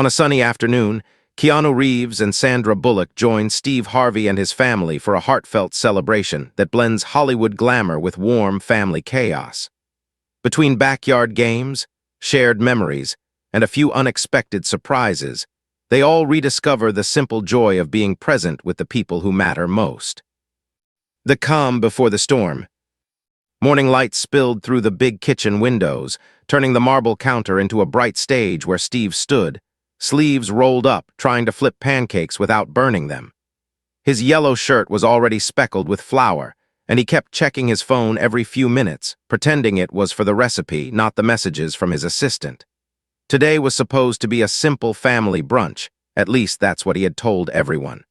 On a sunny afternoon, Keanu Reeves and Sandra Bullock joined Steve Harvey and his family for a heartfelt celebration that blends Hollywood glamour with warm family chaos. Between backyard games, shared memories, and a few unexpected surprises, they all rediscover the simple joy of being present with the people who matter most. The calm before the storm. Morning light spilled through the big kitchen windows, turning the marble counter into a bright stage where Steve stood, sleeves rolled up, trying to flip pancakes without burning them. His yellow shirt was already speckled with flour, and he kept checking his phone every few minutes, pretending it was for the recipe, not the messages from his assistant. Today was supposed to be a simple family brunch, at least that's what he had told everyone.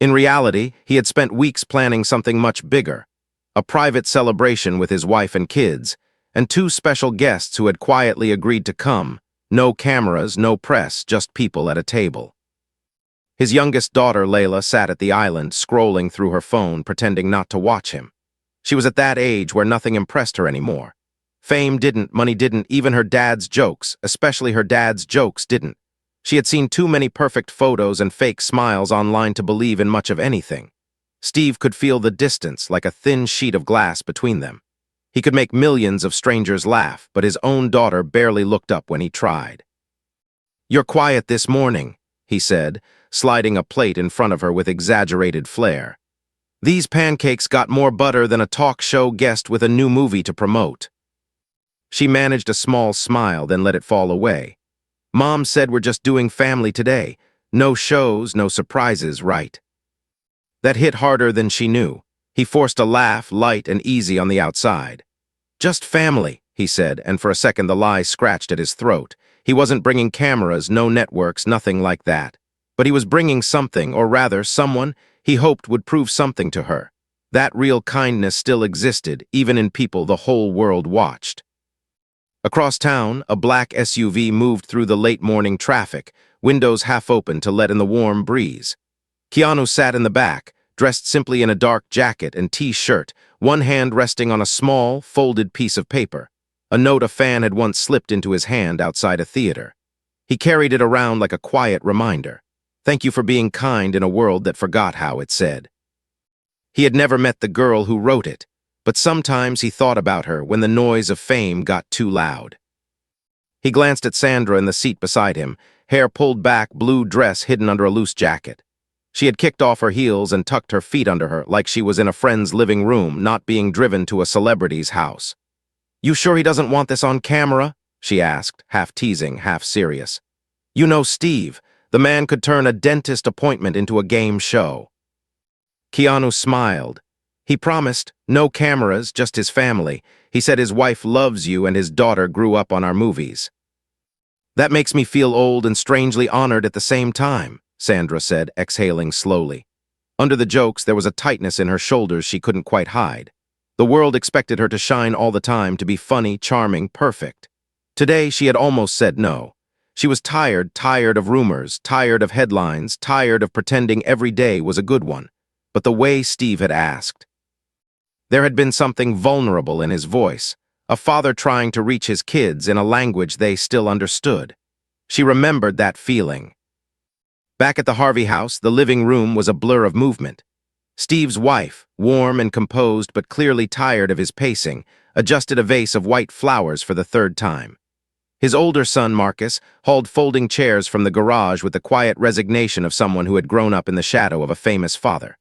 In reality, he had spent weeks planning something much bigger, a private celebration with his wife and kids, and two special guests who had quietly agreed to come. No cameras, no press, just people at a table. His youngest daughter, Layla, sat at the island, scrolling through her phone, pretending not to watch him. She was at that age where nothing impressed her anymore. Fame didn't, money didn't, even her dad's jokes, especially her dad's jokes, didn't. She had seen too many perfect photos and fake smiles online to believe in much of anything. Steve could feel the distance, like a thin sheet of glass between them. He could make millions of strangers laugh, but his own daughter barely looked up when he tried. "You're quiet this morning," he said, sliding a plate in front of her with exaggerated flair. "These pancakes got more butter than a talk show guest with a new movie to promote." She managed a small smile, then let it fall away. "Mom said we're just doing family today. No shows, no surprises, right?" That hit harder than she knew. He forced a laugh, light and easy on the outside. "Just family," he said, and for a second the lie scratched at his throat. He wasn't bringing cameras, no networks, nothing like that. But he was bringing something, or rather, someone he hoped would prove something to her. That real kindness still existed, even in people the whole world watched. Across town, a black SUV moved through the late morning traffic, windows half open to let in the warm breeze. Keanu sat in the back, dressed simply in a dark jacket and t-shirt, one hand resting on a small, folded piece of paper, a note a fan had once slipped into his hand outside a theater. He carried it around like a quiet reminder. "Thank you for being kind in a world that forgot how," it said. He had never met the girl who wrote it, but sometimes he thought about her when the noise of fame got too loud. He glanced at Sandra in the seat beside him, hair pulled back, blue dress hidden under a loose jacket. She had kicked off her heels and tucked her feet under her like she was in a friend's living room, not being driven to a celebrity's house. "You sure he doesn't want this on camera?" she asked, half teasing, half serious. "You know Steve, the man could turn a dentist appointment into a game show." Keanu smiled. He promised, "No cameras, just his family. He said his wife loves you and his daughter grew up on our movies." "That makes me feel old and strangely honored at the same time," Sandra said, exhaling slowly. Under the jokes, there was a tightness in her shoulders she couldn't quite hide. The world expected her to shine all the time, to be funny, charming, perfect. Today, she had almost said no. She was tired of rumors, tired of headlines, tired of pretending every day was a good one. But the way Steve had asked. There had been something vulnerable in his voice, a father trying to reach his kids in a language they still understood. She remembered that feeling. Back at the Harvey house, the living room was a blur of movement. Steve's wife, warm and composed but clearly tired of his pacing, adjusted a vase of white flowers for the third time. His older son, Marcus, hauled folding chairs from the garage with the quiet resignation of someone who had grown up in the shadow of a famous father.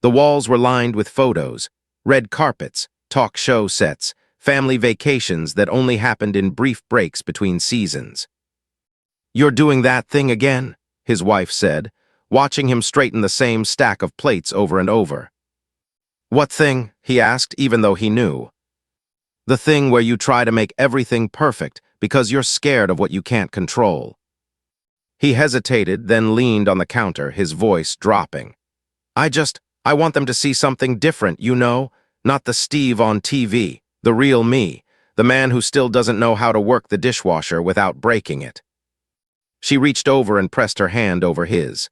The walls were lined with photos, red carpets, talk show sets, family vacations that only happened in brief breaks between seasons. "You're doing that thing again?" his wife said, watching him straighten the same stack of plates over and over. "What thing?" he asked, even though he knew. "The thing where you try to make everything perfect because you're scared of what you can't control." He hesitated, then leaned on the counter, his voice dropping. I want them to see something different, you know, not the Steve on TV, the real me, the man who still doesn't know how to work the dishwasher without breaking it." She reached over and pressed her hand over his.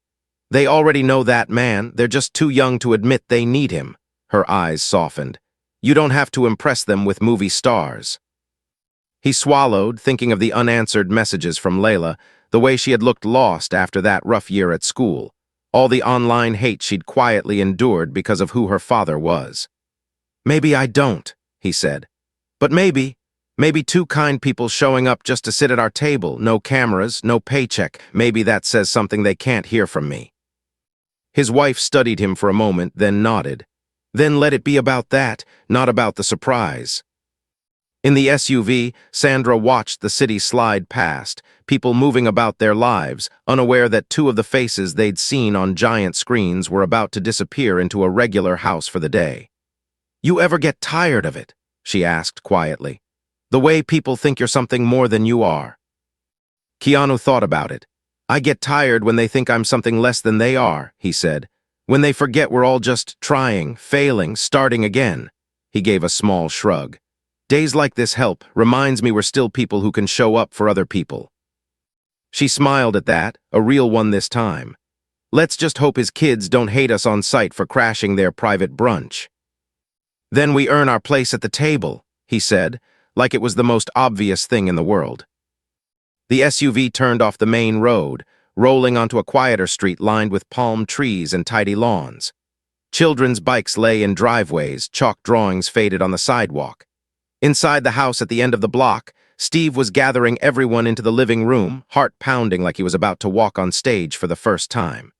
"They already know that man, they're just too young to admit they need him." Her eyes softened. "You don't have to impress them with movie stars." He swallowed, thinking of the unanswered messages from Layla, the way she had looked lost after that rough year at school, all the online hate she'd quietly endured because of who her father was. "Maybe I don't," he said. "But maybe two kind people showing up just to sit at our table, no cameras, no paycheck, maybe that says something they can't hear from me." His wife studied him for a moment, then nodded. "Then let it be about that, not about the surprise." In the SUV, Sandra watched the city slide past, people moving about their lives, unaware that two of the faces they'd seen on giant screens were about to disappear into a regular house for the day. "You ever get tired of it?" she asked quietly. "The way people think you're something more than you are." Keanu thought about it. "I get tired when they think I'm something less than they are," he said. "When they forget we're all just trying, failing, starting again." He gave a small shrug. "Days like this help, reminds me we're still people who can show up for other people." She smiled at that, a real one this time. "Let's just hope his kids don't hate us on sight for crashing their private brunch." "Then we earn our place at the table," he said, like it was the most obvious thing in the world. The SUV turned off the main road, rolling onto a quieter street lined with palm trees and tidy lawns. Children's bikes lay in driveways, chalk drawings faded on the sidewalk. Inside the house at the end of the block, Steve was gathering everyone into the living room, heart pounding like he was about to walk on stage for the first time.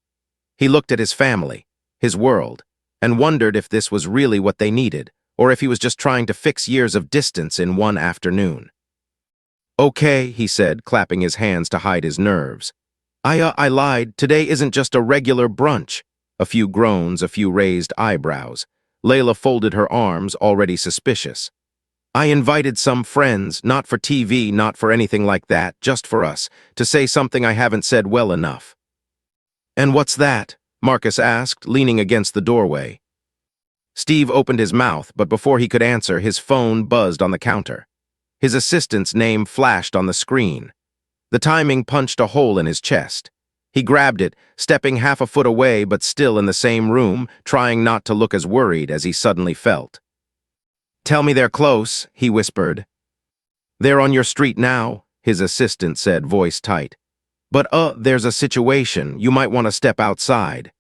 He looked at his family, his world, and wondered if this was really what they needed, or if he was just trying to fix years of distance in one afternoon. "Okay," he said, clapping his hands to hide his nerves. I lied. Today isn't just a regular brunch." A few groans, a few raised eyebrows. Layla folded her arms, already suspicious. "I invited some friends, not for TV, not for anything like that, just for us, to say something I haven't said well enough." "And what's that?" Marcus asked, leaning against the doorway. Steve opened his mouth, but before he could answer, his phone buzzed on the counter. His assistant's name flashed on the screen. The timing punched a hole in his chest. He grabbed it, stepping half a foot away but still in the same room, trying not to look as worried as he suddenly felt. "Tell me they're close," he whispered. "They're on your street now," his assistant said, voice tight. "But, there's a situation. You might want to step outside."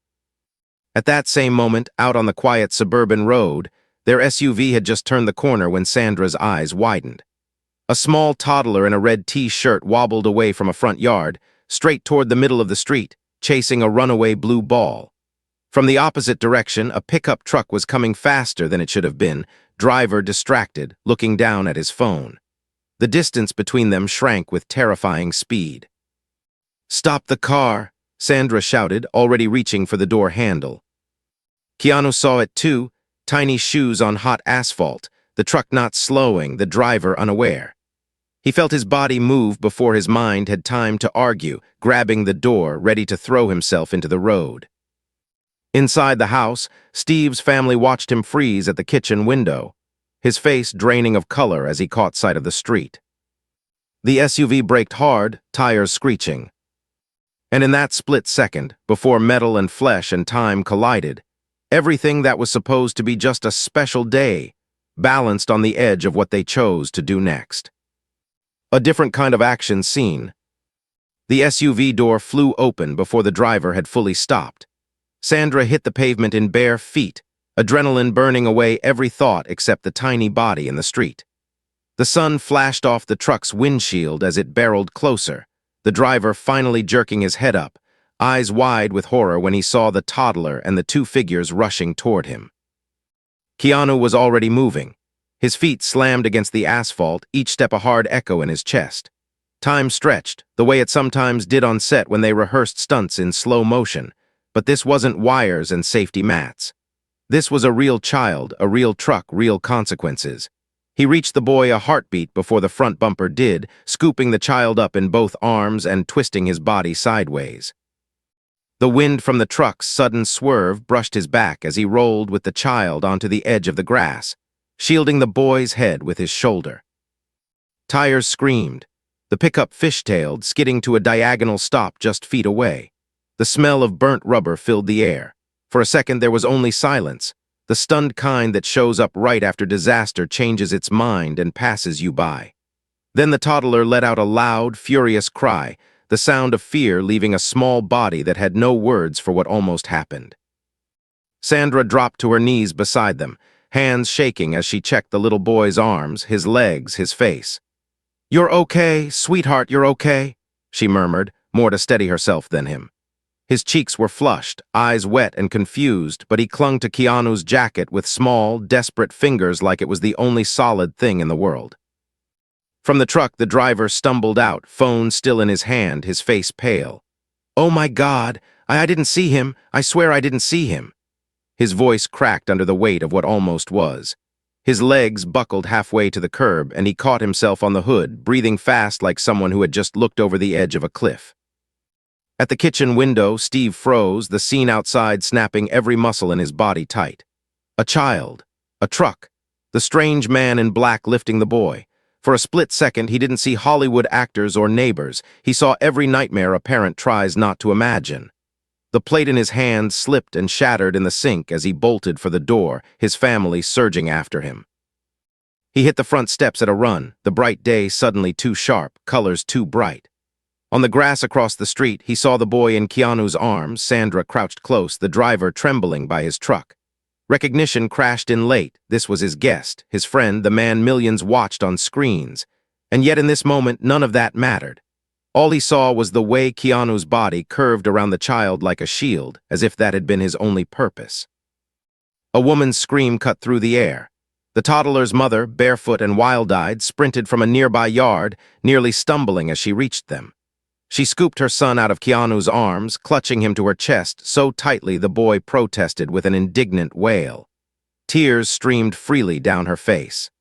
At that same moment, out on the quiet suburban road, their SUV had just turned the corner when Sandra's eyes widened. A small toddler in a red T-shirt wobbled away from a front yard, straight toward the middle of the street, chasing a runaway blue ball. From the opposite direction, a pickup truck was coming faster than it should have been, driver distracted, looking down at his phone. The distance between them shrank with terrifying speed. "Stop the car," Sandra shouted, already reaching for the door handle. Keanu saw it too, tiny shoes on hot asphalt, the truck not slowing, the driver unaware. He felt his body move before his mind had time to argue, grabbing the door, ready to throw himself into the road. Inside the house, Steve's family watched him freeze at the kitchen window, his face draining of color as he caught sight of the street. The SUV braked hard, tires screeching. And in that split second, before metal and flesh and time collided, everything that was supposed to be just a special day balanced on the edge of what they chose to do next. A different kind of action scene. The SUV door flew open before the driver had fully stopped. Sandra hit the pavement in bare feet, adrenaline burning away every thought except the tiny body in the street. The sun flashed off the truck's windshield as it barreled closer, the driver finally jerking his head up, eyes wide with horror when he saw the toddler and the two figures rushing toward him. Keanu was already moving. His feet slammed against the asphalt, each step a hard echo in his chest. Time stretched, the way it sometimes did on set when they rehearsed stunts in slow motion, but this wasn't wires and safety mats. This was a real child, a real truck, real consequences. He reached the boy a heartbeat before the front bumper did, scooping the child up in both arms and twisting his body sideways. The wind from the truck's sudden swerve brushed his back as he rolled with the child onto the edge of the grass, shielding the boy's head with his shoulder. Tires screamed. The pickup fishtailed, skidding to a diagonal stop just feet away. The smell of burnt rubber filled the air. For a second there was only silence, the stunned kind that shows up right after disaster changes its mind and passes you by. Then the toddler let out a loud, furious cry, the sound of fear leaving a small body that had no words for what almost happened. Sandra dropped to her knees beside them, hands shaking as she checked the little boy's arms, his legs, his face. "You're okay, sweetheart, you're okay," she murmured, more to steady herself than him. His cheeks were flushed, eyes wet and confused, but he clung to Keanu's jacket with small, desperate fingers like it was the only solid thing in the world. From the truck, the driver stumbled out, phone still in his hand, his face pale. "Oh my God, I didn't see him. I swear I didn't see him." His voice cracked under the weight of what almost was. His legs buckled halfway to the curb, and he caught himself on the hood, breathing fast like someone who had just looked over the edge of a cliff. At the kitchen window, Steve froze, the scene outside snapping every muscle in his body tight. A child. A truck. The strange man in black lifting the boy. For a split second, he didn't see Hollywood actors or neighbors. He saw every nightmare a parent tries not to imagine. The plate in his hand slipped and shattered in the sink as he bolted for the door, his family surging after him. He hit the front steps at a run, the bright day suddenly too sharp, colors too bright. On the grass across the street, he saw the boy in Keanu's arms, Sandra crouched close, the driver trembling by his truck. Recognition crashed in late. This was his guest, his friend, the man millions watched on screens. And yet in this moment, none of that mattered. All he saw was the way Keanu's body curved around the child like a shield, as if that had been his only purpose. A woman's scream cut through the air. The toddler's mother, barefoot and wild-eyed, sprinted from a nearby yard, nearly stumbling as she reached them. She scooped her son out of Keanu's arms, clutching him to her chest so tightly the boy protested with an indignant wail. Tears streamed freely down her face.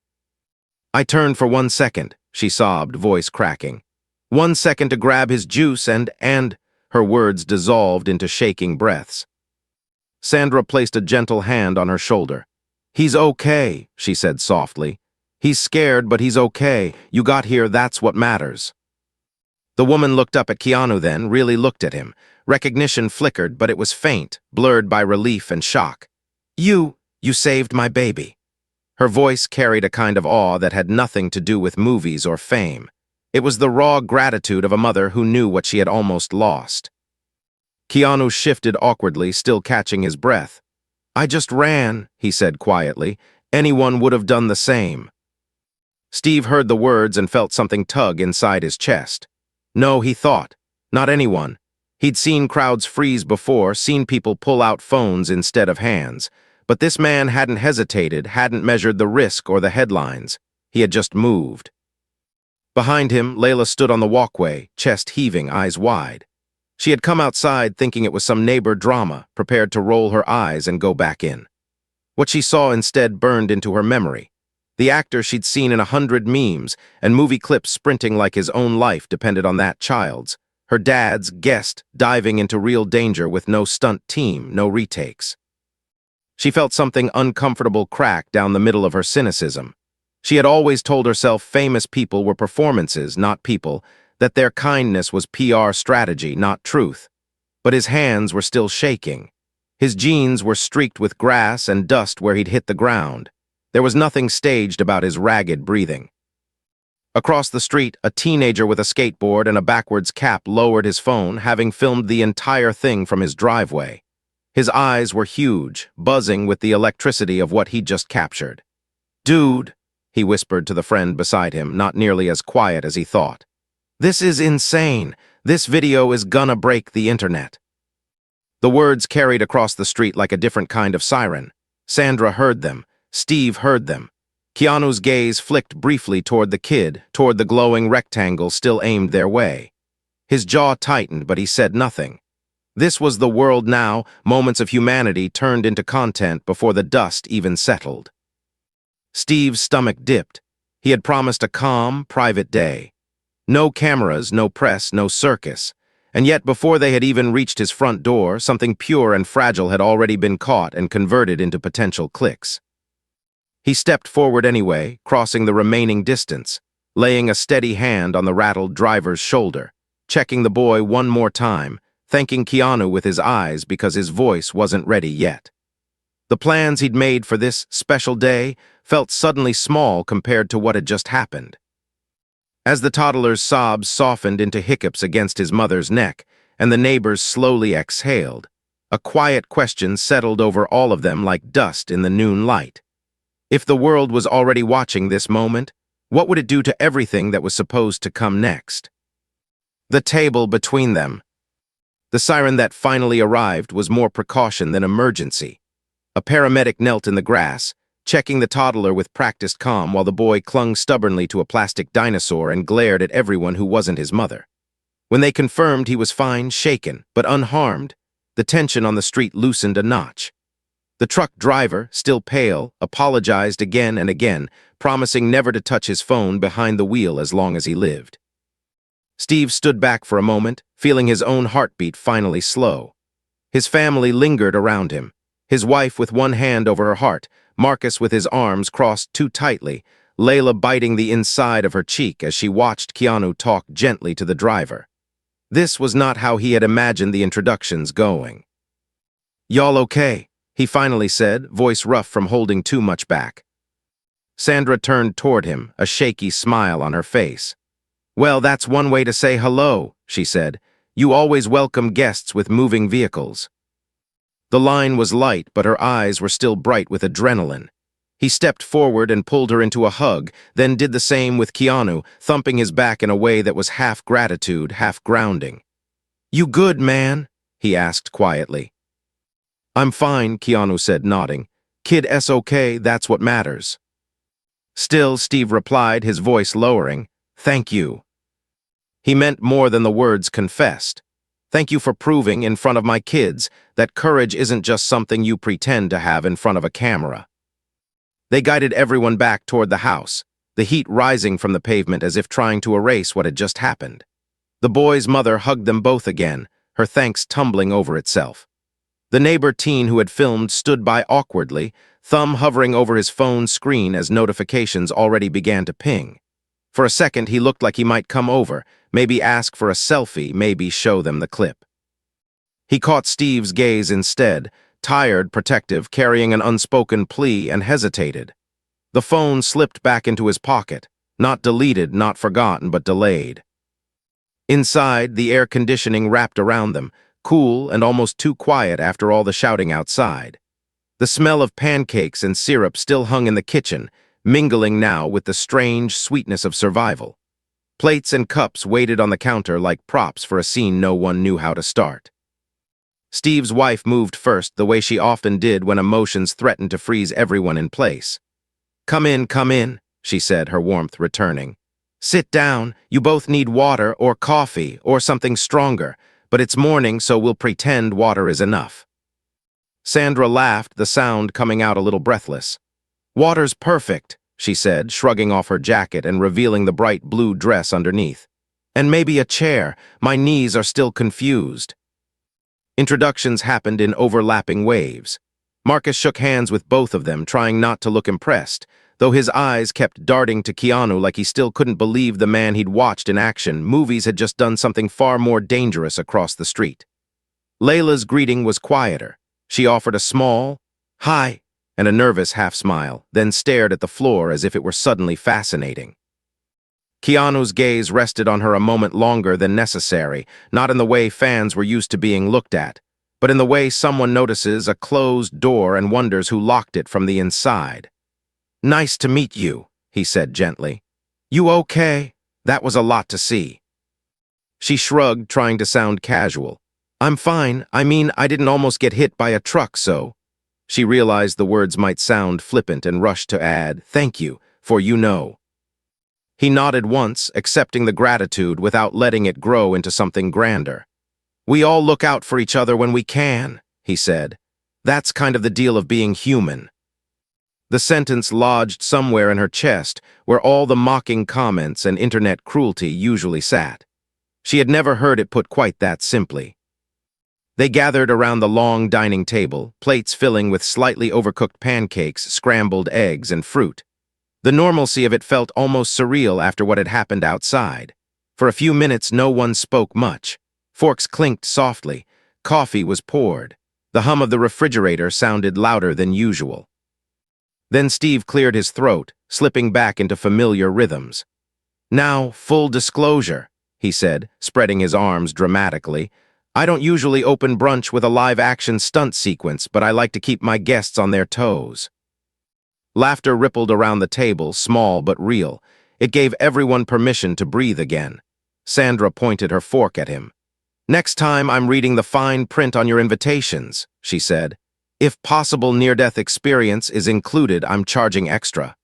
"I turned for 1 second," she sobbed, voice cracking. 1 second to grab his juice and her words dissolved into shaking breaths. Sandra placed a gentle hand on her shoulder. "He's okay," she said softly. "He's scared, but he's okay. You got here, that's what matters." The woman looked up at Keanu then, really looked at him. Recognition flickered, but it was faint, blurred by relief and shock. You saved my baby." Her voice carried a kind of awe that had nothing to do with movies or fame. It was the raw gratitude of a mother who knew what she had almost lost. Keanu shifted awkwardly, still catching his breath. "I just ran," he said quietly. "Anyone would have done the same." Steve heard the words and felt something tug inside his chest. No, he thought. Not anyone. He'd seen crowds freeze before, seen people pull out phones instead of hands. But this man hadn't hesitated, hadn't measured the risk or the headlines. He had just moved. Behind him, Layla stood on the walkway, chest heaving, eyes wide. She had come outside thinking it was some neighbor drama, prepared to roll her eyes and go back in. What she saw instead burned into her memory. The actor she'd seen in 100 memes and movie clips sprinting like his own life depended on that child's. Her dad's guest diving into real danger with no stunt team, no retakes. She felt something uncomfortable crack down the middle of her cynicism. She had always told herself famous people were performances, not people, that their kindness was PR strategy, not truth. But his hands were still shaking. His jeans were streaked with grass and dust where he'd hit the ground. There was nothing staged about his ragged breathing. Across the street, a teenager with a skateboard and a backwards cap lowered his phone, having filmed the entire thing from his driveway. His eyes were huge, buzzing with the electricity of what he'd just captured. "Dude," he whispered to the friend beside him, not nearly as quiet as he thought. "This is insane. This video is gonna break the internet." The words carried across the street like a different kind of siren. Sandra heard them. Steve heard them. Keanu's gaze flicked briefly toward the kid, toward the glowing rectangle still aimed their way. His jaw tightened, but he said nothing. This was the world now, moments of humanity turned into content before the dust even settled. Steve's stomach dipped. He had promised a calm, private day. No cameras, no press, no circus. And yet before they had even reached his front door, something pure and fragile had already been caught and converted into potential clicks. He stepped forward anyway, crossing the remaining distance, laying a steady hand on the rattled driver's shoulder, checking the boy one more time, thanking Keanu with his eyes because his voice wasn't ready yet. The plans he'd made for this special day felt suddenly small compared to what had just happened. As the toddler's sobs softened into hiccups against his mother's neck, and the neighbors slowly exhaled, a quiet question settled over all of them like dust in the noon light. If the world was already watching this moment, what would it do to everything that was supposed to come next? The table between them. The siren that finally arrived was more precaution than emergency. A paramedic knelt in the grass, checking the toddler with practiced calm while the boy clung stubbornly to a plastic dinosaur and glared at everyone who wasn't his mother. When they confirmed he was fine, shaken, but unharmed, the tension on the street loosened a notch. The truck driver, still pale, apologized again and again, promising never to touch his phone behind the wheel as long as he lived. Steve stood back for a moment, feeling his own heartbeat finally slow. His family lingered around him, his wife with one hand over her heart, Marcus with his arms crossed too tightly, Layla biting the inside of her cheek as she watched Keanu talk gently to the driver. This was not how he had imagined the introductions going. "Y'all okay?" he finally said, voice rough from holding too much back. Sandra turned toward him, a shaky smile on her face. "Well, that's one way to say hello," she said. "You always welcome guests with moving vehicles." The line was light, but her eyes were still bright with adrenaline. He stepped forward and pulled her into a hug, then did the same with Keanu, thumping his back in a way that was half gratitude, half grounding. "You good, man?" he asked quietly. "I'm fine," Keanu said, nodding. "Kid S okay, that's what matters." Still, Steve replied, his voice lowering, "Thank you." He meant more than the words confessed. "Thank you for proving, in front of my kids, that courage isn't just something you pretend to have in front of a camera." They guided everyone back toward the house, the heat rising from the pavement as if trying to erase what had just happened. The boy's mother hugged them both again, her thanks tumbling over itself. The neighbor teen who had filmed stood by awkwardly, thumb hovering over his phone screen as notifications already began to ping. For a second, he looked like he might come over, maybe ask for a selfie, maybe show them the clip. He caught Steve's gaze instead, tired, protective, carrying an unspoken plea, and hesitated. The phone slipped back into his pocket, not deleted, not forgotten, but delayed. Inside, the air conditioning wrapped around them, cool and almost too quiet after all the shouting outside. The smell of pancakes and syrup still hung in the kitchen, mingling now with the strange sweetness of survival. Plates and cups waited on the counter like props for a scene no one knew how to start. Steve's wife moved first, the way she often did when emotions threatened to freeze everyone in place. Come in," she said, her warmth returning. "Sit down. You both need water or coffee or something stronger, but it's morning, so we'll pretend water is enough." Sandra laughed, the sound coming out a little breathless. "Water's perfect," she said, shrugging off her jacket and revealing the bright blue dress underneath. "And maybe a chair. My knees are still confused." Introductions happened in overlapping waves. Marcus shook hands with both of them, trying not to look impressed, though his eyes kept darting to Keanu like he still couldn't believe the man he'd watched in action. Movies had just done something far more dangerous across the street. Layla's greeting was quieter. She offered a small, "Hi," and a nervous half-smile, then stared at the floor as if it were suddenly fascinating. Keanu's gaze rested on her a moment longer than necessary, not in the way fans were used to being looked at, but in the way someone notices a closed door and wonders who locked it from the inside. "Nice to meet you," he said gently. "You okay?" That was a lot to see. She shrugged, trying to sound casual. "I'm fine. I mean, I didn't almost get hit by a truck, so..." She realized the words might sound flippant and rushed to add, "Thank you, for you know." He nodded once, accepting the gratitude without letting it grow into something grander. "We all look out for each other when we can," he said. "That's kind of the deal of being human." The sentence lodged somewhere in her chest, where all the mocking comments and internet cruelty usually sat. She had never heard it put quite that simply. They gathered around the long dining table, plates filling with slightly overcooked pancakes, scrambled eggs, and fruit. The normalcy of it felt almost surreal after what had happened outside. For a few minutes, no one spoke much. Forks clinked softly. Coffee was poured. The hum of the refrigerator sounded louder than usual. Then Steve cleared his throat, slipping back into familiar rhythms. Now, full disclosure, he said, spreading his arms dramatically. I don't usually open brunch with a live-action stunt sequence, but I like to keep my guests on their toes. Laughter rippled around the table, small but real. It gave everyone permission to breathe again. Sandra pointed her fork at him. Next time I'm reading the fine print on your invitations, she said. If possible near-death experience is included, I'm charging extra.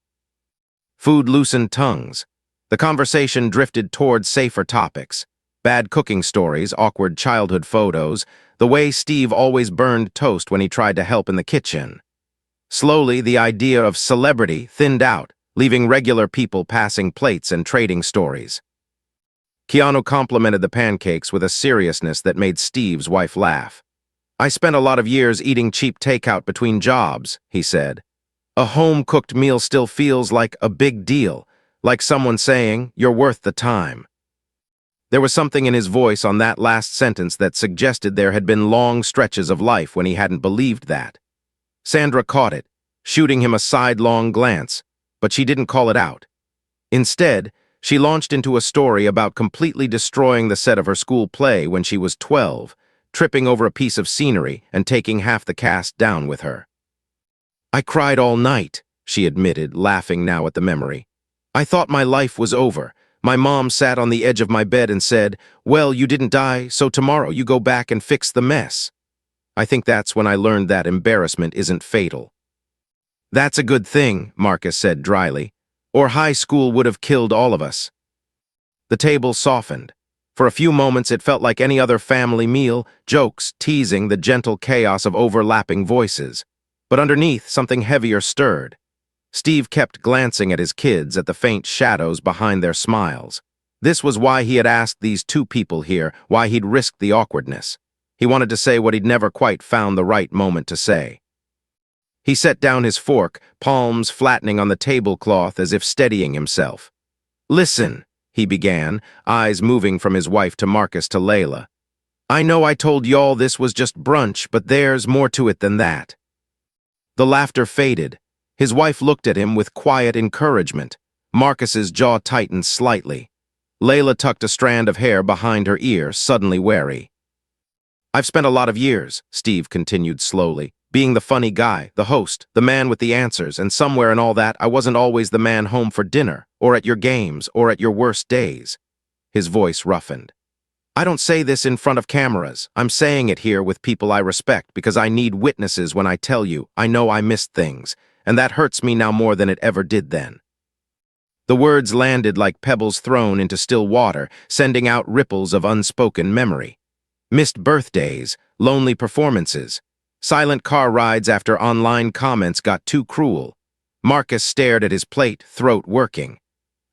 Food loosened tongues. The conversation drifted toward safer topics. Bad cooking stories, awkward childhood photos, the way Steve always burned toast when he tried to help in the kitchen. Slowly, the idea of celebrity thinned out, leaving regular people passing plates and trading stories. Keanu complimented the pancakes with a seriousness that made Steve's wife laugh. I spent a lot of years eating cheap takeout between jobs, he said. A home-cooked meal still feels like a big deal, like someone saying, you're worth the time. There was something in his voice on that last sentence that suggested there had been long stretches of life when he hadn't believed that. Sandra caught it, shooting him a sidelong glance, but she didn't call it out. Instead, she launched into a story about completely destroying the set of her school play when she was 12, tripping over a piece of scenery and taking half the cast down with her. I cried all night, she admitted, laughing now at the memory. I thought my life was over. My mom sat on the edge of my bed and said, well, you didn't die, so tomorrow you go back and fix the mess. I think that's when I learned that embarrassment isn't fatal. That's a good thing, Marcus said dryly, or high school would have killed all of us. The table softened. For a few moments it felt like any other family meal, jokes, teasing, the gentle chaos of overlapping voices. But underneath, something heavier stirred. Steve kept glancing at his kids, at the faint shadows behind their smiles. This was why he had asked these two people here, why he'd risked the awkwardness. He wanted to say what he'd never quite found the right moment to say. He set down his fork, palms flattening on the tablecloth as if steadying himself. Listen, he began, eyes moving from his wife to Marcus to Layla. I know I told y'all this was just brunch, but there's more to it than that. The laughter faded. His wife looked at him with quiet encouragement. Marcus's jaw tightened slightly. Layla tucked a strand of hair behind her ear, suddenly wary. I've spent a lot of years, Steve continued slowly, being the funny guy, the host, the man with the answers, and somewhere in all that, I wasn't always the man home for dinner, or at your games, or at your worst days. His voice roughened. I don't say this in front of cameras. I'm saying it here with people I respect because I need witnesses when I tell you I know I missed things, and that hurts me now more than it ever did then. The words landed like pebbles thrown into still water, sending out ripples of unspoken memory. Missed birthdays, lonely performances, silent car rides after online comments got too cruel. Marcus stared at his plate, throat working.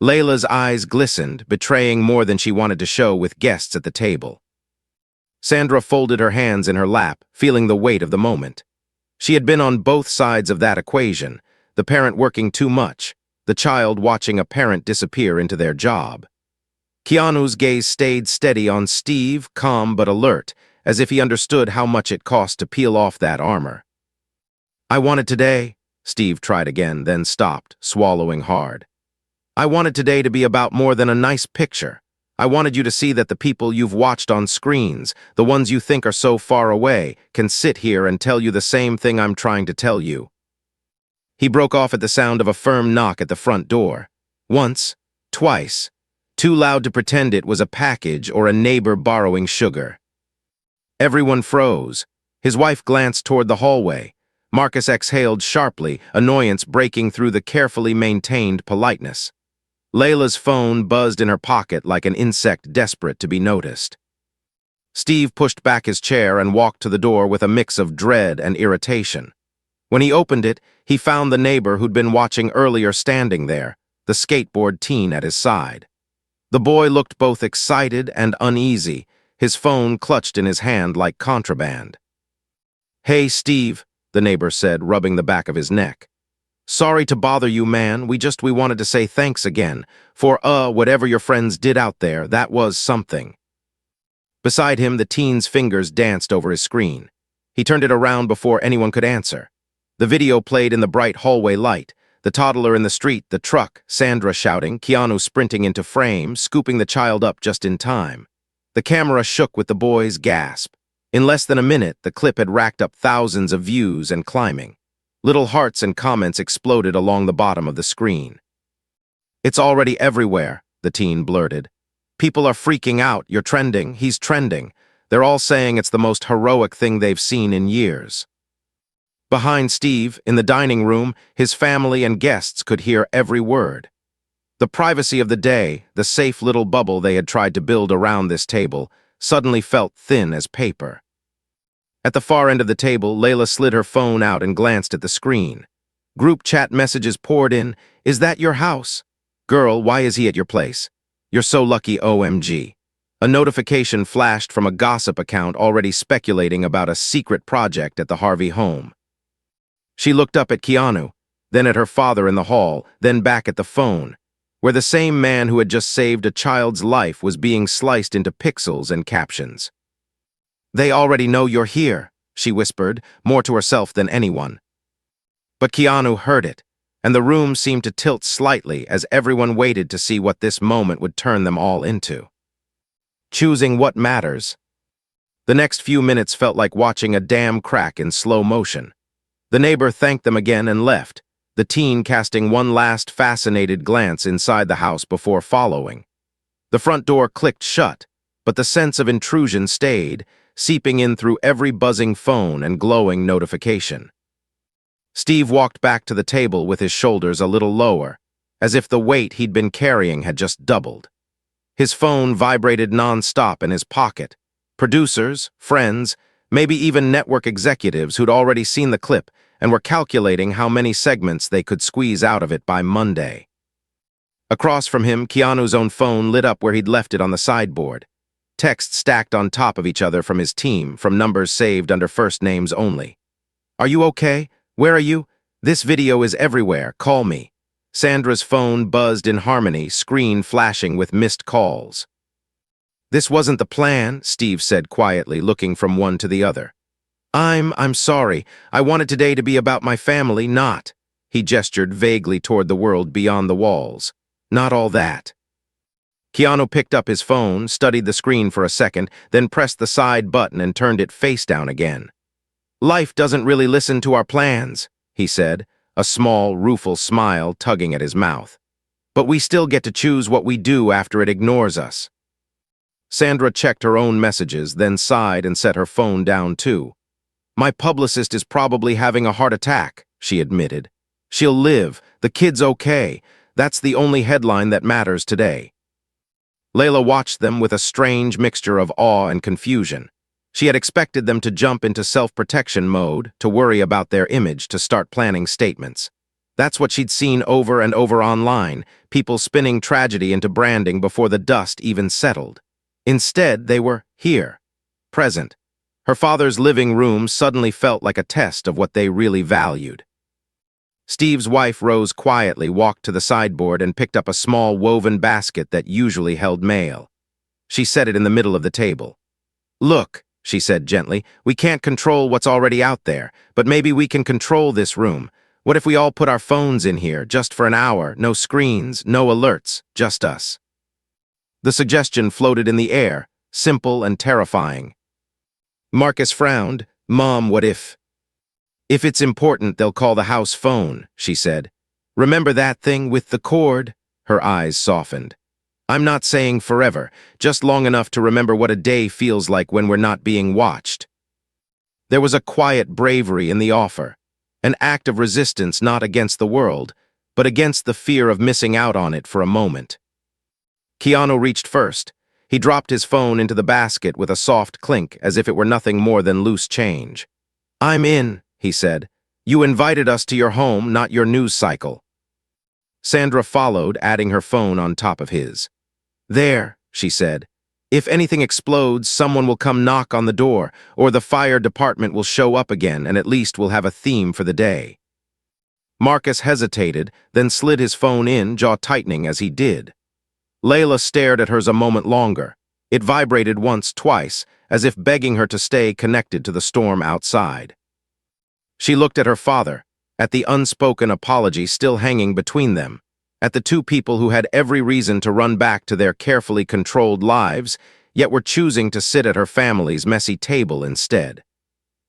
Layla's eyes glistened, betraying more than she wanted to show with guests at the table. Sandra folded her hands in her lap, feeling the weight of the moment. She had been on both sides of that equation, the parent working too much, the child watching a parent disappear into their job. Keanu's gaze stayed steady on Steve, calm but alert, as if he understood how much it cost to peel off that armor. I wanted today, Steve tried again, then stopped, swallowing hard. I wanted today to be about more than a nice picture. I wanted you to see that the people you've watched on screens, the ones you think are so far away, can sit here and tell you the same thing I'm trying to tell you. He broke off at the sound of a firm knock at the front door. Once, twice, too loud to pretend it was a package or a neighbor borrowing sugar. Everyone froze. His wife glanced toward the hallway. Marcus exhaled sharply, annoyance breaking through the carefully maintained politeness. Layla's phone buzzed in her pocket like an insect desperate to be noticed. Steve pushed back his chair and walked to the door with a mix of dread and irritation. When he opened it, he found the neighbor who'd been watching earlier standing there, the skateboard teen at his side. The boy looked both excited and uneasy, his phone clutched in his hand like contraband. Hey, Steve, the neighbor said, rubbing the back of his neck. Sorry to bother you, man. We wanted to say thanks again for, whatever your friends did out there. That was something. Beside him, the teen's fingers danced over his screen. He turned it around before anyone could answer. The video played in the bright hallway light, The toddler in the street, the truck, Sandra shouting, Keanu sprinting into frame, scooping the child up just in time. The camera shook with the boy's gasp. In less than a minute, the clip had racked up thousands of views and climbing. Little hearts and comments exploded along the bottom of the screen. "It's already everywhere," the teen blurted. "People are freaking out. You're trending. He's trending. They're all saying it's the most heroic thing they've seen in years." Behind Steve, in the dining room, his family and guests could hear every word. The privacy of the day, the safe little bubble they had tried to build around this table, suddenly felt thin as paper. At the far end of the table, Layla slid her phone out and glanced at the screen. Group chat messages poured in. "Is that your house? Girl, why is he at your place? You're so lucky, OMG." A notification flashed from a gossip account already speculating about a secret project at the Harvey home. She looked up at Keanu, then at her father in the hall, then back at the phone, where the same man who had just saved a child's life was being sliced into pixels and captions. "They already know you're here," she whispered, more to herself than anyone. But Keanu heard it, and the room seemed to tilt slightly as everyone waited to see what this moment would turn them all into. Choosing what matters. The next few minutes felt like watching a dam crack in slow motion. The neighbor thanked them again and left, the teen casting one last fascinated glance inside the house before following. The front door clicked shut, but the sense of intrusion stayed, seeping in through every buzzing phone and glowing notification. Steve walked back to the table with his shoulders a little lower, as if the weight he'd been carrying had just doubled. His phone vibrated non-stop in his pocket. Producers, friends, maybe even network executives who'd already seen the clip and were calculating how many segments they could squeeze out of it by Monday. Across from him, Keanu's own phone lit up where he'd left it on the sideboard. Texts stacked on top of each other from his team, from numbers saved under first names only. "Are you okay? Where are you? This video is everywhere. Call me." Sandra's phone buzzed in harmony, screen flashing with missed calls. "This wasn't the plan," Steve said quietly, looking from one to the other. I'm sorry. I wanted today to be about my family, not." He gestured vaguely toward the world beyond the walls. "Not all that." Keanu picked up his phone, studied the screen for a second, then pressed the side button and turned it face down again. "Life doesn't really listen to our plans," he said, a small, rueful smile tugging at his mouth. "But we still get to choose what we do after it ignores us." Sandra checked her own messages, then sighed and set her phone down too. "My publicist is probably having a heart attack," she admitted. "She'll live. The kid's okay. That's the only headline that matters today." Layla watched them with a strange mixture of awe and confusion. She had expected them to jump into self-protection mode, to worry about their image, to start planning statements. That's what she'd seen over and over online, people spinning tragedy into branding before the dust even settled. Instead, they were here, present. Her father's living room suddenly felt like a test of what they really valued. Steve's wife rose quietly, walked to the sideboard, and picked up a small woven basket that usually held mail. She set it in the middle of the table. "Look," she said gently, "we can't control what's already out there, but maybe we can control this room. What if we all put our phones in here, just for an hour, no screens, no alerts, just us?" The suggestion floated in the air, simple and terrifying. Marcus frowned. "Mom, what if?" "If it's important, they'll call the house phone," she said. "Remember that thing with the cord?" Her eyes softened. "I'm not saying forever, just long enough to remember what a day feels like when we're not being watched." There was a quiet bravery in the offer, an act of resistance not against the world, but against the fear of missing out on it for a moment. Keanu reached first. He dropped his phone into the basket with a soft clink, as if it were nothing more than loose change. "I'm in," he said. "You invited us to your home, not your news cycle." Sandra followed, adding her phone on top of his. "There," she said. "If anything explodes, someone will come knock on the door, or the fire department will show up again, and at least we'll have a theme for the day." Marcus hesitated, then slid his phone in, jaw tightening as he did. Layla stared at hers a moment longer. It vibrated once, twice, as if begging her to stay connected to the storm outside. She looked at her father, at the unspoken apology still hanging between them, at the two people who had every reason to run back to their carefully controlled lives, yet were choosing to sit at her family's messy table instead.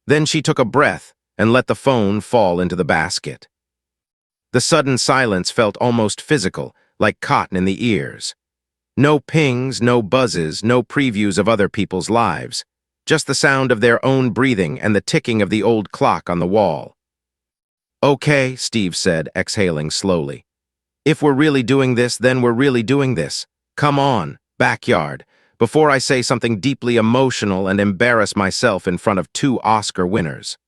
Then she took a breath and let the phone fall into the basket. The sudden silence felt almost physical, like cotton in the ears. No pings, no buzzes, no previews of other people's lives, just the sound of their own breathing and the ticking of the old clock on the wall. "Okay," Steve said, exhaling slowly. "If we're really doing this, then we're really doing this. Come on, backyard, before I say something deeply emotional and embarrass myself in front of two Oscar winners."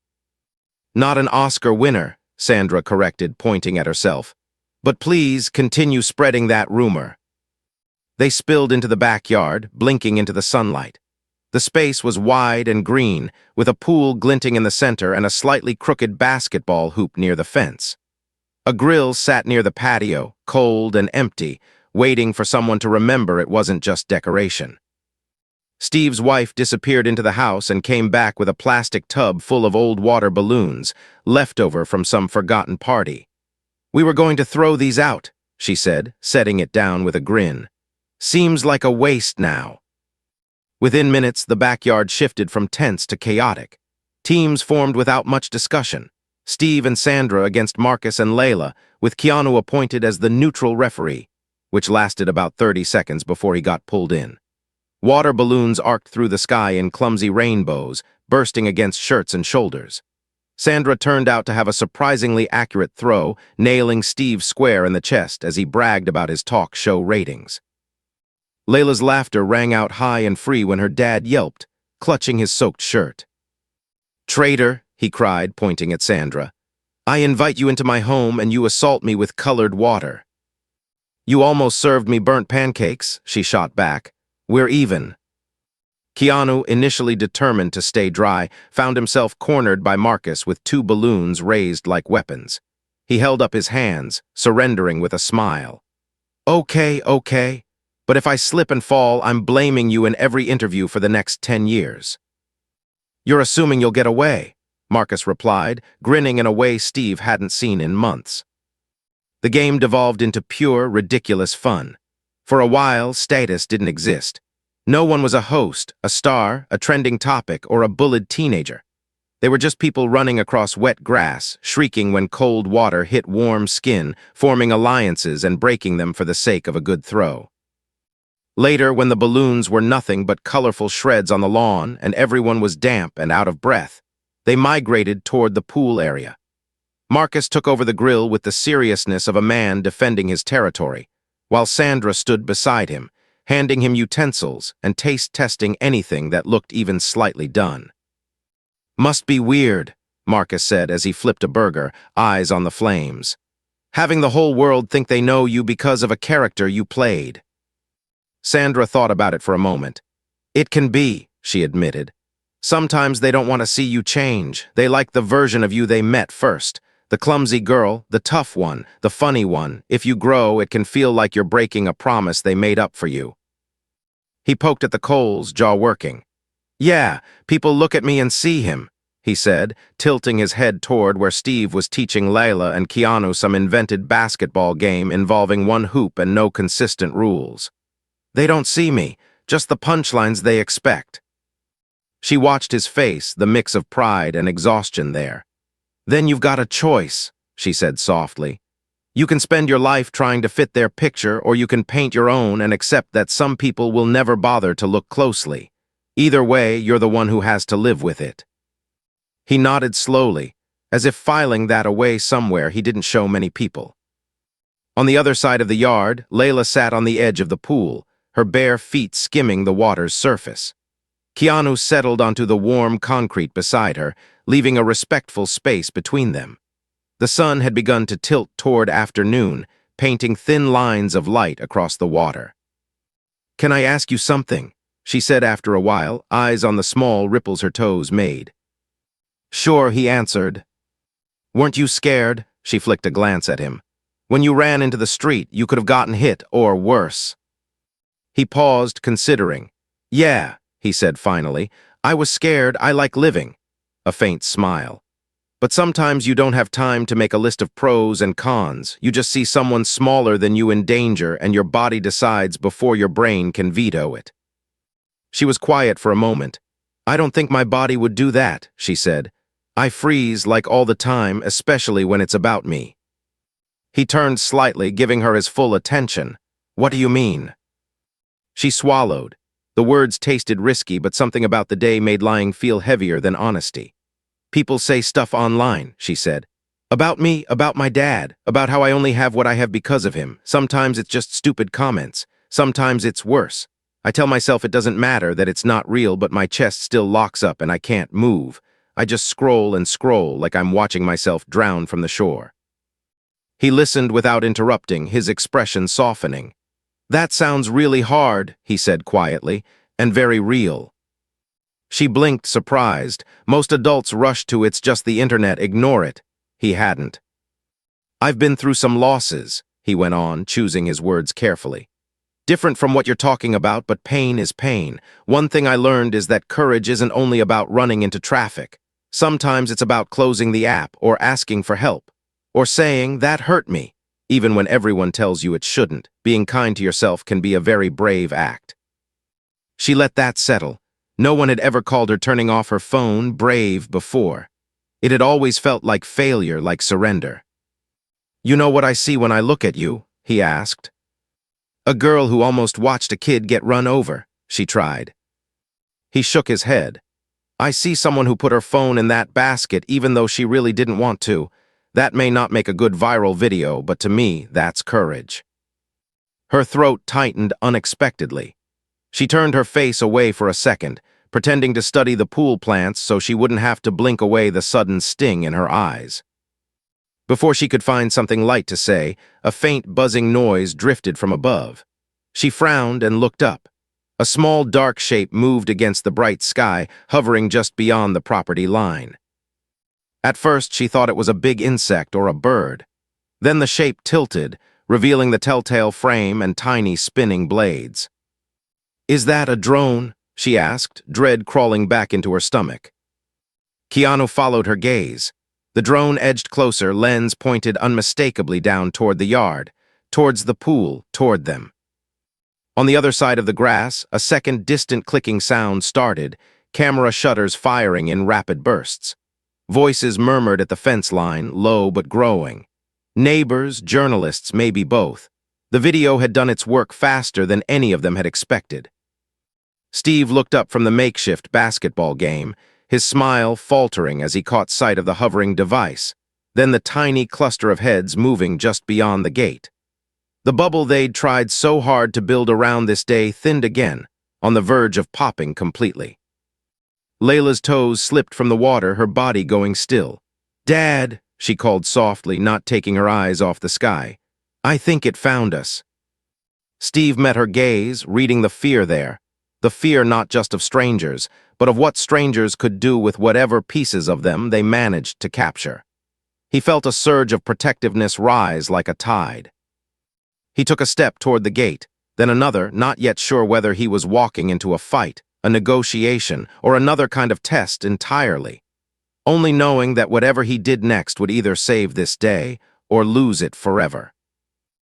"Not an Oscar winner," Sandra corrected, pointing at herself. "But please continue spreading that rumor." They spilled into the backyard, blinking into the sunlight. The space was wide and green, with a pool glinting in the center and a slightly crooked basketball hoop near the fence. A grill sat near the patio, cold and empty, waiting for someone to remember it wasn't just decoration. Steve's wife disappeared into the house and came back with a plastic tub full of old water balloons, leftover from some forgotten party. "We were going to throw these out," she said, setting it down with a grin. "Seems like a waste now." Within minutes, the backyard shifted from tense to chaotic. Teams formed without much discussion. Steve and Sandra against Marcus and Layla, with Keanu appointed as the neutral referee, which lasted about 30 seconds before he got pulled in. Water balloons arced through the sky in clumsy rainbows, bursting against shirts and shoulders. Sandra turned out to have a surprisingly accurate throw, nailing Steve square in the chest as he bragged about his talk show ratings. Layla's laughter rang out high and free when her dad yelped, clutching his soaked shirt. "Traitor," he cried, pointing at Sandra. "I invite you into my home and you assault me with colored water." "You almost served me burnt pancakes," she shot back. "We're even." Keanu, initially determined to stay dry, found himself cornered by Marcus with two balloons raised like weapons. He held up his hands, surrendering with a smile. Okay, but if I slip and fall, I'm blaming you in every interview for the next 10 years. "You're assuming you'll get away," Marcus replied, grinning in a way Steve hadn't seen in months. The game devolved into pure, ridiculous fun. For a while, status didn't exist. No one was a host, a star, a trending topic, or a bullied teenager. They were just people running across wet grass, shrieking when cold water hit warm skin, forming alliances and breaking them for the sake of a good throw. Later, when the balloons were nothing but colorful shreds on the lawn and everyone was damp and out of breath, they migrated toward the pool area. Marcus took over the grill with the seriousness of a man defending his territory, while Sandra stood beside him, handing him utensils and taste-testing anything that looked even slightly done. "Must be weird," Marcus said as he flipped a burger, eyes on the flames. "Having the whole world think they know you because of a character you played." Sandra thought about it for a moment. "It can be," she admitted. "Sometimes they don't want to see you change. They like the version of you they met first. The clumsy girl, the tough one, the funny one. If you grow, it can feel like you're breaking a promise they made up for you." He poked at the coals, jaw working. "Yeah, people look at me and see him," he said, tilting his head toward where Steve was teaching Layla and Keanu some invented basketball game involving one hoop and no consistent rules. "They don't see me, just the punchlines they expect." She watched his face, the mix of pride and exhaustion there. "Then you've got a choice," she said softly. "You can spend your life trying to fit their picture, or you can paint your own and accept that some people will never bother to look closely. Either way, you're the one who has to live with it." He nodded slowly, as if filing that away somewhere he didn't show many people. On the other side of the yard, Layla sat on the edge of the pool, her bare feet skimming the water's surface. Keanu settled onto the warm concrete beside her, leaving a respectful space between them. The sun had begun to tilt toward afternoon, painting thin lines of light across the water. "Can I ask you something?" she said after a while, eyes on the small ripples her toes made. "Sure," he answered. "Weren't you scared?" She flicked a glance at him. "When you ran into the street, you could have gotten hit, or worse." He paused, considering. "Yeah," he said finally. "I was scared. I like living." A faint smile. But sometimes you don't have time to make a list of pros and cons. You just see someone smaller than you in danger and your body decides before your brain can veto it. She was quiet for a moment. "I don't think my body would do that," she said. "I freeze like all the time, especially when it's about me." He turned slightly, giving her his full attention. "What do you mean?" She swallowed. The words tasted risky, but something about the day made lying feel heavier than honesty. "People say stuff online," she said. "About me, about my dad, about how I only have what I have because of him. Sometimes it's just stupid comments. Sometimes it's worse. I tell myself it doesn't matter, that it's not real, but my chest still locks up and I can't move. I just scroll and scroll like I'm watching myself drown from the shore." He listened without interrupting, his expression softening. "That sounds really hard," he said quietly, "and very real." She blinked, surprised. Most adults rush to "it's just the internet, ignore it." He hadn't. "I've been through some losses," he went on, choosing his words carefully. "Different from what you're talking about, but pain is pain. One thing I learned is that courage isn't only about running into traffic. Sometimes it's about closing the app, or asking for help, or saying, 'That hurt me,' even when everyone tells you it shouldn't. Being kind to yourself can be a very brave act." She let that settle. No one had ever called her turning off her phone brave before. It had always felt like failure, like surrender. "You know what I see when I look at you?" he asked. "A girl who almost watched a kid get run over," she tried. He shook his head. "I see someone who put her phone in that basket even though she really didn't want to. That may not make a good viral video, but to me, that's courage." Her throat tightened unexpectedly. She turned her face away for a second, pretending to study the pool plants so she wouldn't have to blink away the sudden sting in her eyes. Before she could find something light to say, a faint buzzing noise drifted from above. She frowned and looked up. A small dark shape moved against the bright sky, hovering just beyond the property line. At first, she thought it was a big insect or a bird. Then the shape tilted, revealing the telltale frame and tiny spinning blades. "Is that a drone?" she asked, dread crawling back into her stomach. Keanu followed her gaze. The drone edged closer, lens pointed unmistakably down toward the yard, towards the pool, toward them. On the other side of the grass, a second distant clicking sound started, camera shutters firing in rapid bursts. Voices murmured at the fence line, low but growing. Neighbors, journalists, maybe both. The video had done its work faster than any of them had expected. Steve looked up from the makeshift basketball game, his smile faltering as he caught sight of the hovering device, then the tiny cluster of heads moving just beyond the gate. The bubble they'd tried so hard to build around this day thinned again, on the verge of popping completely. Layla's toes slipped from the water, her body going still. "Dad," she called softly, not taking her eyes off the sky. "I think it found us." Steve met her gaze, reading the fear there. The fear not just of strangers, but of what strangers could do with whatever pieces of them they managed to capture. He felt a surge of protectiveness rise like a tide. He took a step toward the gate, then another, not yet sure whether he was walking into a fight, a negotiation, or another kind of test entirely, only knowing that whatever he did next would either save this day or lose it forever.